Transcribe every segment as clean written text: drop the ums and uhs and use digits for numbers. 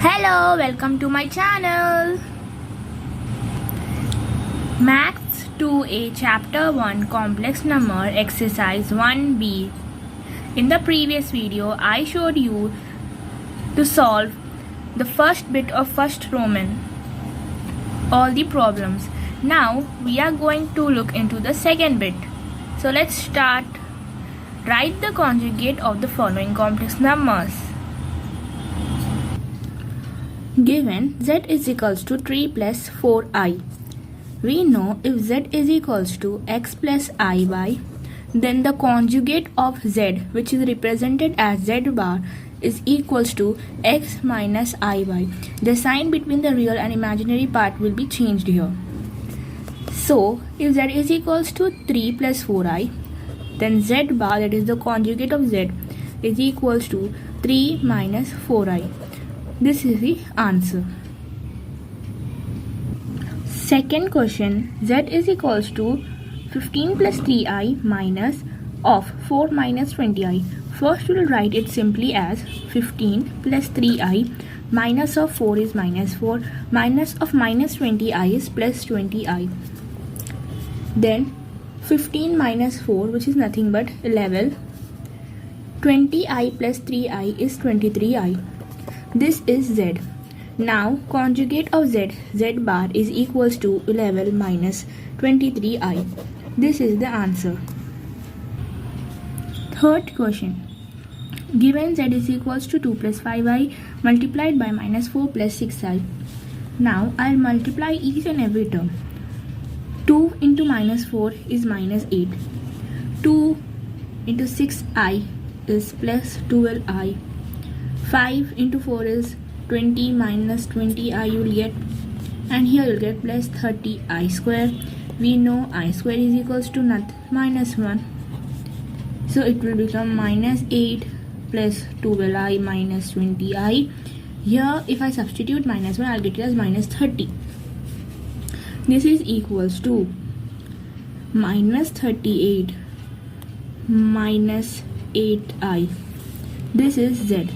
Hello, welcome to my channel. Maths 2A Chapter 1 Complex Number Exercise 1B. In the previous video, I showed you to solve the first bit of first Roman, all the problems. Now we are going to look into the second bit. So let's start. Write the conjugate of the following complex numbers. Given z is equals to 3 plus 4i. We know if z is equals to x plus iy, then the conjugate of z, which is represented as z bar, is equals to x minus iy. The sign between the real and imaginary part will be changed here. So, if z is equals to 3 plus 4i, then z bar, that is the conjugate of z, is equals to 3 minus 4i. This is the answer. Second question, z is equals to 15 plus 3i minus of 4 minus 20i. First we will write it simply as 15 plus 3i minus of 4 is minus 4, minus of minus 20i is plus 20i. Then 15 minus 4, which is nothing but 11. 20i plus 3i is 23i. This is z. Now conjugate of z, z bar, is equals to 11 minus 23i. This is the answer. Third question. Given z is equals to 2 plus 5i multiplied by minus 4 plus 6i. Now I'll multiply each and every term. 2 into minus 4 is minus 8. 2 into 6i is plus 12i. 5 into 4 is 20 minus 20i you will get, and here you will get plus 30i square. We know I square is equals to minus 1. So it will become minus 8 plus 12i minus 20i. Here if I substitute minus 1, I'll get it as minus 30. This is equals to minus 38 minus 8i. This is z.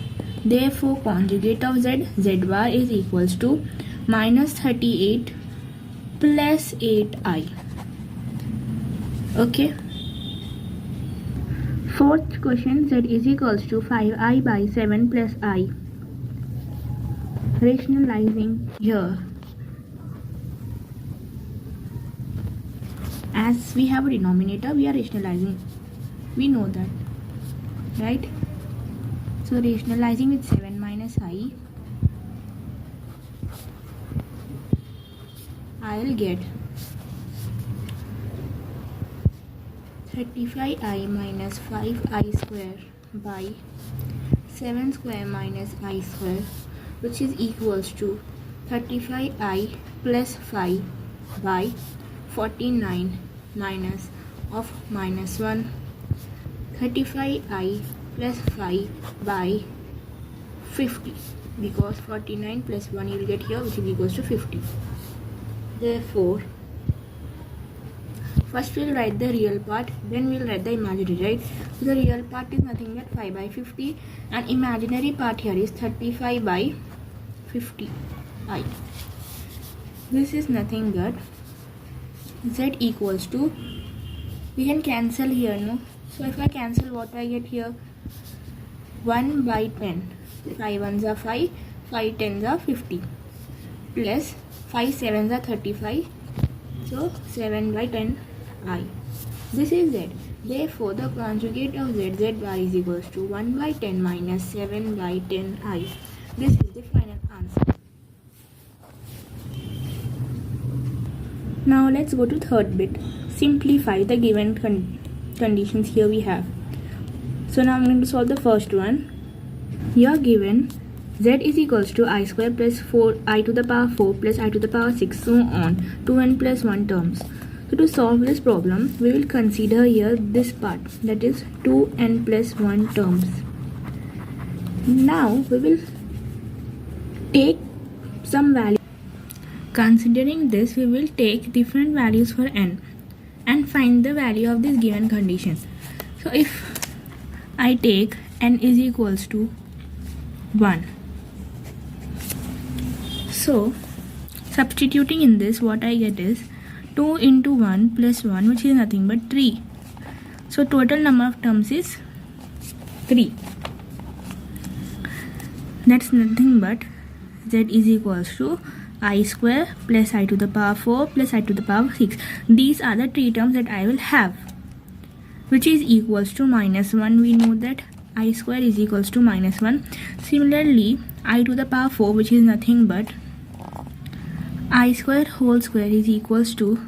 Therefore, conjugate of z, z bar, is equals to minus 38 plus 8i. Okay. Fourth question, z is equals to 5i by 7 plus I. Rationalizing here. As we have a denominator, we are rationalizing. We know that, right? So rationalizing with 7 minus I, I'll get 35i minus 5i square by 7 square minus I square, which is equals to 35i plus 5 by 49 minus of minus 1. 35i plus 5 by 50, because 49 plus 1 you will get here, which is equals to 50. Therefore, first we will write the real part, then we will write the imaginary, right? So the real part is nothing but 5 by 50, and imaginary part here is 35 by 50i. This is nothing but z equals to, we can cancel here, no? So if I cancel, what I get here? 1 by 10. 5 ones are 5, 5 tens are 50, plus 5 sevens are 35. So 7 by 10 I. This is z. Therefore, the conjugate of z, z bar, is equals to 1 by 10 minus 7 by 10 I. This is the final answer. Now let's go to third bit. Simplify the given conditions here we have. So now I'm going to solve the first one. You are given z is equals to I square plus 4i to the power 4 plus I to the power 6, so on, 2n plus 1 terms. So to solve this problem, we will consider here this part, that is 2n plus 1 terms. Now we will take some value. Considering this, we will take different values for n and find the value of this given condition. So if I take n is equals to 1, So substituting in this, what I get is 2 into 1 plus 1, which is nothing but 3. So total number of terms is 3. That's nothing but z is equals to I square plus I to the power 4 plus I to the power 6. These are the 3 terms that I will have, which is equals to minus 1. We know that I square is equals to minus 1. Similarly, I to the power 4, which is nothing but I square whole square is equals to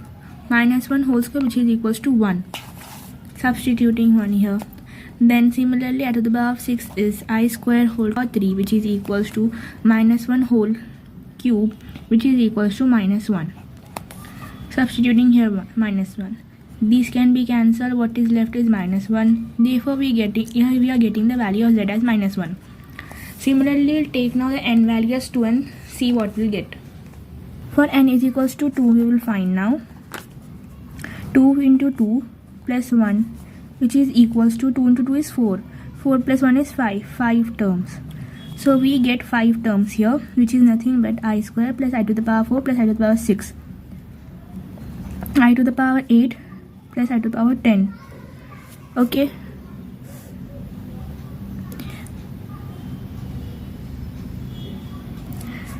minus 1 whole square, which is equals to 1. Substituting 1 here. Then similarly, I to the power of 6 is I square whole power 3, which is equals to minus 1 whole cube, which is equals to minus 1. Substituting here minus 1. These can be cancelled. What is left is minus 1. Therefore, we are getting the value of z as minus 1. Similarly, we'll take now the n value as 2 and see what we'll get. For n is equals to 2, we will find now 2 into 2 plus 1, which is equals to 2 into 2 is 4. 4 plus 1 is 5. 5 terms. So we get 5 terms here, which is nothing but I square plus I to the power 4 plus I to the power 6. I to the power 8 plus I to the power 10. Okay.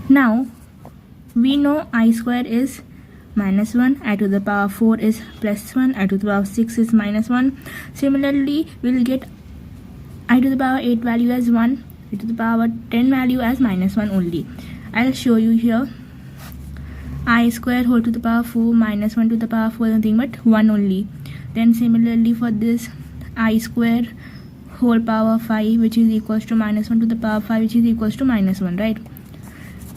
Now we know I square is minus 1, I to the power 4 is plus 1, I to the power 6 is minus 1. Similarly, we will get I to the power 8 value as 1, I to the power 10 value as minus 1 only. I'll show you here. I square whole to the power 4 minus 1 to the power 4 is nothing but 1 only. Then similarly for this, I square whole power 5, which is equals to minus 1 to the power 5, which is equals to minus 1, right?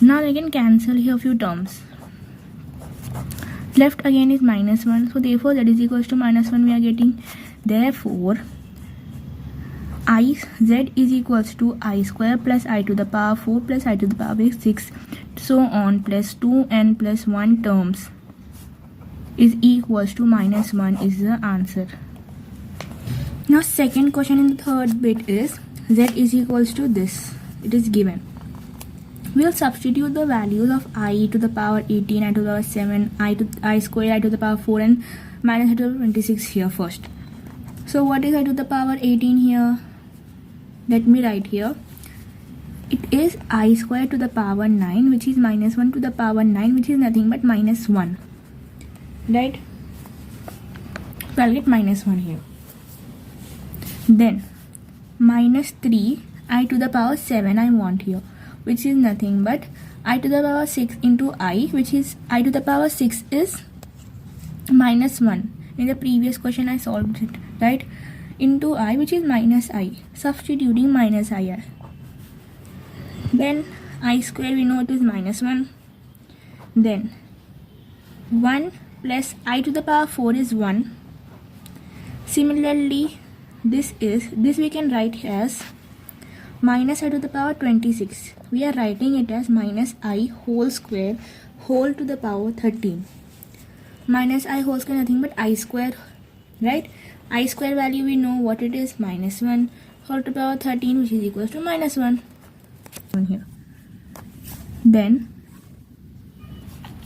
Now I can cancel here few terms. Left again is minus 1, so therefore that is equals to minus 1 we are getting. Therefore z is equals to I square plus I to the power 4 plus I to the power 6, so on, plus 2n plus 1 terms is equals to minus 1 is the answer. Now second question in the third bit is z is equals to this. It is given. We'll substitute the values of I to the power 18, I to the power 7, I square, I to the power 4 and minus I to the power 26 here first. So what is I to the power 18 here? Let me write here. It is I square to the power 9, which is minus 1 to the power 9, which is nothing but minus 1. Right? So I'll get minus 1 here. Then minus 3 I to the power 7 I want here, which is nothing but I to the power 6 into I, which is I to the power 6 is minus 1. In the previous question I solved it, right? Into I, which is minus I. Substituting minus I. Then I square, we know it is minus 1. Then 1 plus I to the power 4 is 1. Similarly, this we can write as minus I to the power 26. We are writing it as minus I whole square whole to the power 13. Minus I whole square nothing but I square, right? I square value we know what it is, minus 1 whole to the power 13, which is equals to minus 1. Here. Then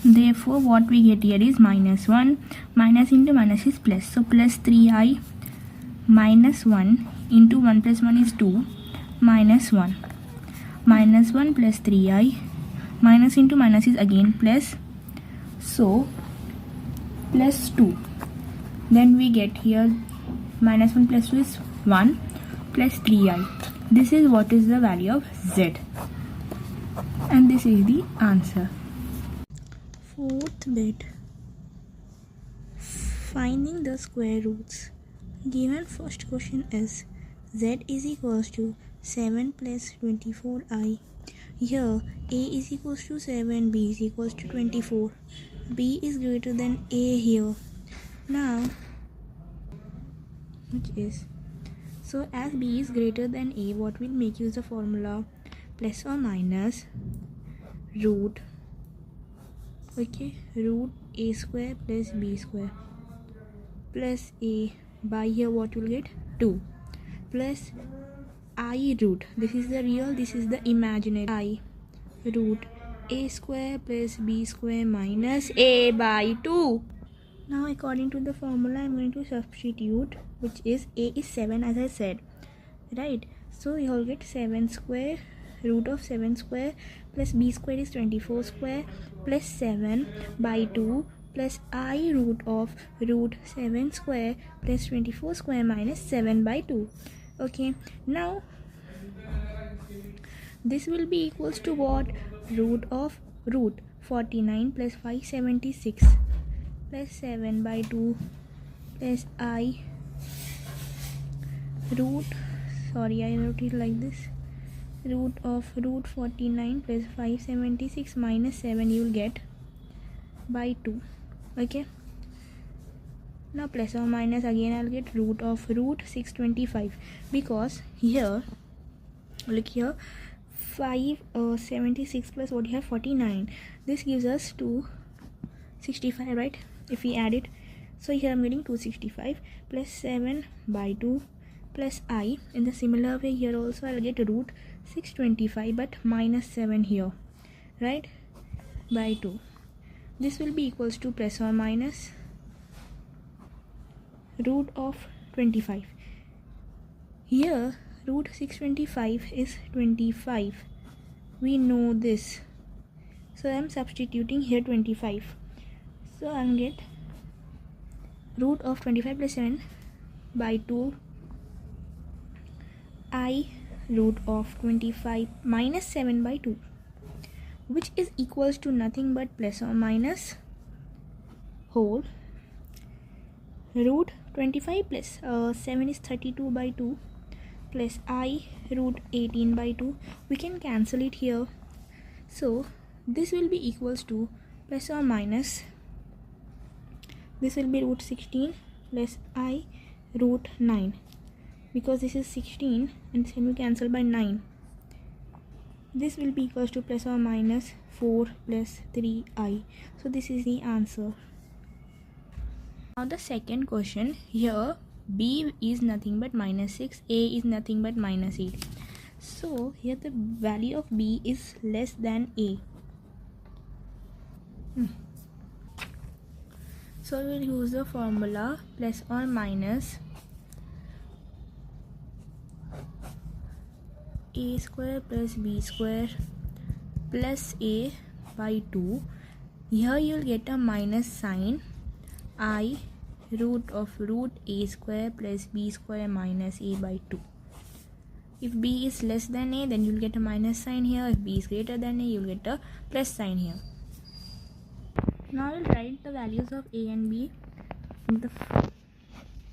therefore what we get here is minus 1. Minus into minus is plus. So plus 3i minus 1 into 1 plus 1 is 2 minus 1. Minus 1 plus 3i. Minus into minus is again plus. So plus 2. Then we get here minus 1 plus 2 is 1 plus 3i. This is what is the value of z. And this is the answer. Fourth bit. Finding the square roots. Given first question is z is equals to 7 plus 24i. Here a is equals to 7, b is equals to 24. b is greater than a here. Now, which is, so as b is greater than a, what will make use the formula? Plus or minus root, okay, root a square plus b square plus a, by here what will get? 2 plus I root, this is the real, this is the imaginary, I root a square plus b square minus a by 2. Now according to the formula I'm going to substitute, which is a is 7 as I said, right? So you'll get 7 square, root of 7 square plus b square is 24 square plus 7 by 2 plus I root of root 7 square plus 24 square minus 7 by 2. Okay, now this will be equals to what? Root of root 49 plus 576 plus 7 by 2 plus I root, sorry I wrote it like this, root of root 49 plus 576 minus 7 you will get by 2. Okay, now plus or minus, again I'll get root of root 625, because here look here, 576 plus what you have 49, this gives us 265, right? If we add it, so here I'm getting 265 plus 7 by 2 plus I. In the similar way here also I'll get root 625 but minus 7 here, right, by 2. This will be equals to plus or minus root of 25. Here root 625 is 25, we know this, so I'm substituting here 25. So I'll get root of 25 plus 7 by 2 I root of 25 minus 7 by 2, which is equals to nothing but plus or minus whole root 25 plus 7 is 32 by 2 plus I root 18 by 2. We can cancel it here, so this will be equals to plus or minus, this will be root 16 plus I root 9, because this is 16 and 7 we cancel by 9. This will be equals to plus or minus 4 plus 3I. So this is the answer. Now the second question, here b is nothing but minus 6, a is nothing but minus 8. So here the value of b is less than a. So we'll use the formula plus or minus a square plus b square plus a by 2. Here you'll get a minus sign, I root of root a square plus b square minus a by 2. If b is less than a, then you'll get a minus sign here. If b is greater than a, you'll get a plus sign here. Now I'll write the values of a and b in the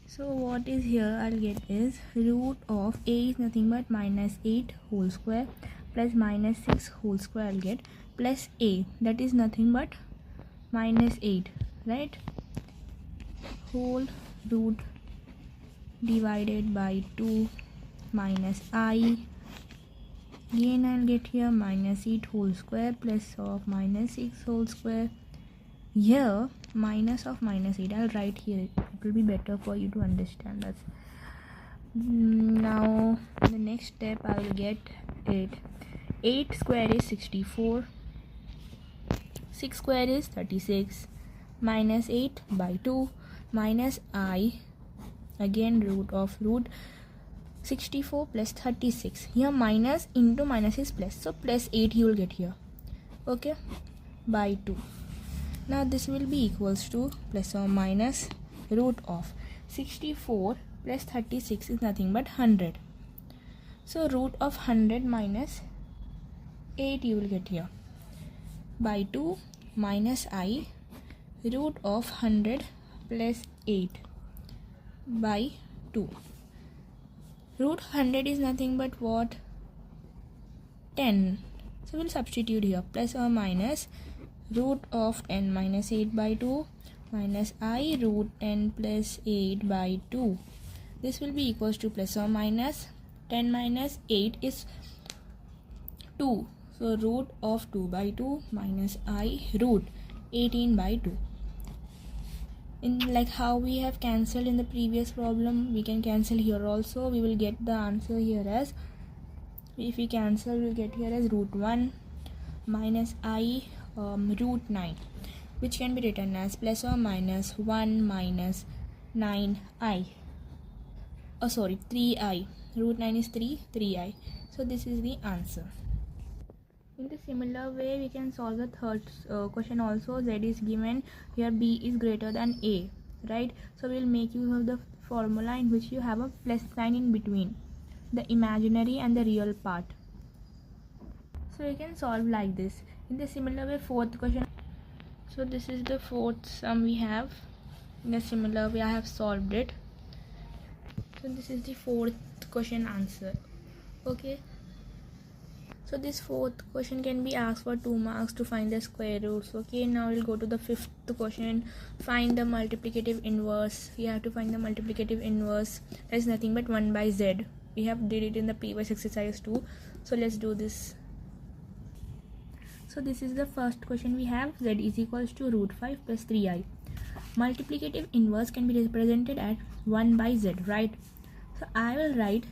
so what is here I'll get is root of a is nothing but minus 8 whole square plus minus 6 whole square I'll get plus a, that is nothing but minus 8, right, whole root divided by 2 minus I. Again I'll get here minus 8 whole square plus of minus 6 whole square. Here minus of minus 8 I'll write here, it will be better for you to understand that. Now the next step I will get it, 8 square is 64, 6 square is 36, minus 8 by 2 minus I, again root of root 64 plus 36. Here minus into minus is plus, so plus 8 you will get here, okay, by 2. Now this will be equals to plus or minus root of 64 plus 36 is nothing but 100. So root of 100 minus 8 you will get here by 2 minus I root of 100 plus 8 by 2. Root 100 is nothing but what? 10. So we'll substitute here plus or minus root of 10 minus 8 by 2 minus I root 10 plus 8 by 2. This will be equals to plus or minus 10 minus 8 is 2. So root of 2 by 2 minus I root 18 by 2. In like how we have cancelled in the previous problem, we can cancel here also. We will get the answer here as, if we cancel, we'll get here as root 1 minus I root 9, which can be written as plus or minus 1 minus 9i. 3i. Root 9 is 3i. So this is the answer. In the similar way, we can solve the third question also. Z is given, here B is greater than A, right? So we will make use of the formula in which you have a plus sign in between the imaginary and the real part. So you can solve like this. In the similar way, fourth question. So this is the fourth sum we have. In a similar way, I have solved it. So this is the fourth question answer. Okay. So this fourth question can be asked for 2 marks to find the square roots. Okay, now we'll go to the fifth question. Find the multiplicative inverse. You have to find the multiplicative inverse. That is nothing but 1 by z. We have did it in the previous exercise too. So let's do this. So this is the first question we have. Z is equals to root 5 plus 3i. Multiplicative inverse can be represented as 1 by z, right? So I will write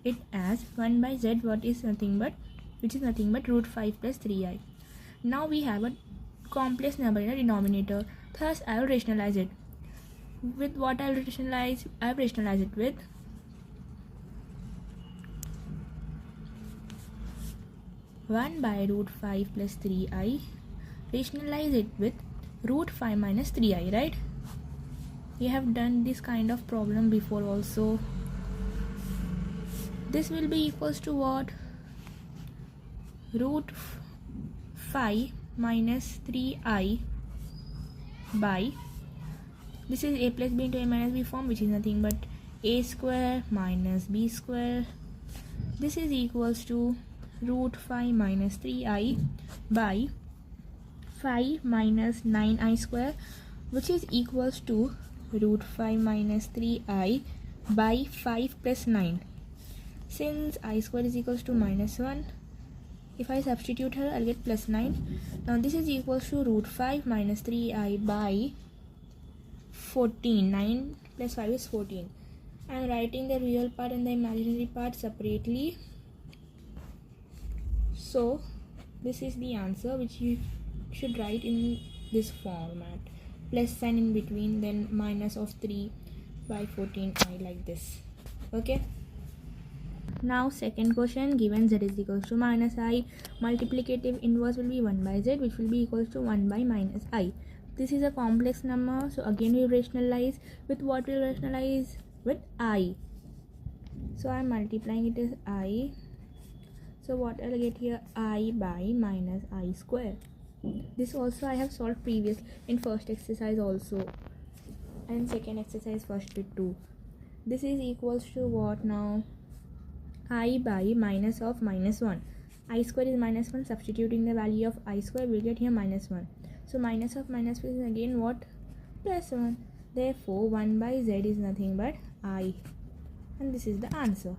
it as 1 by z, which is nothing but root 5 plus 3i. Now we have a complex number in the denominator. Thus I will rationalize it. With what I will rationalize? I will rationalize it with (1 by root 5 plus 3i). Rationalize it with root 5 minus 3i, right? We have done this kind of problem before also. This will be equals to what? Root 5 minus 3i by, this is a plus b into a minus b form, which is nothing but a square minus b square. This is equals to root 5 minus 3i by 5 minus 9i square, which is equals to root 5 minus 3i by 5 plus 9. Since I square is equals to minus 1, if I substitute here, I'll get plus 9. Now this is equals to root 5 minus 3i by 14. 9 plus 5 is 14. I am writing the real part and the imaginary part separately. So this is the answer, which you should write in this format. Plus sign in between, then minus of 3 by 14i, like this. Okay. Now second question, given z is equals to minus I, multiplicative inverse will be 1 by z, which will be equals to 1 by minus I. This is a complex number, so again we rationalize. With what we rationalize? With I. So I am multiplying it as I. So what I'll get here? I by minus I square. This also I have solved previous in first exercise also, and second exercise first with 2. This is equals to what now? I by minus of minus 1. I square is minus 1. Substituting the value of I square, we'll get here minus 1. So minus of minus is again what? Plus 1. Therefore 1 by z is nothing but I. And this is the answer.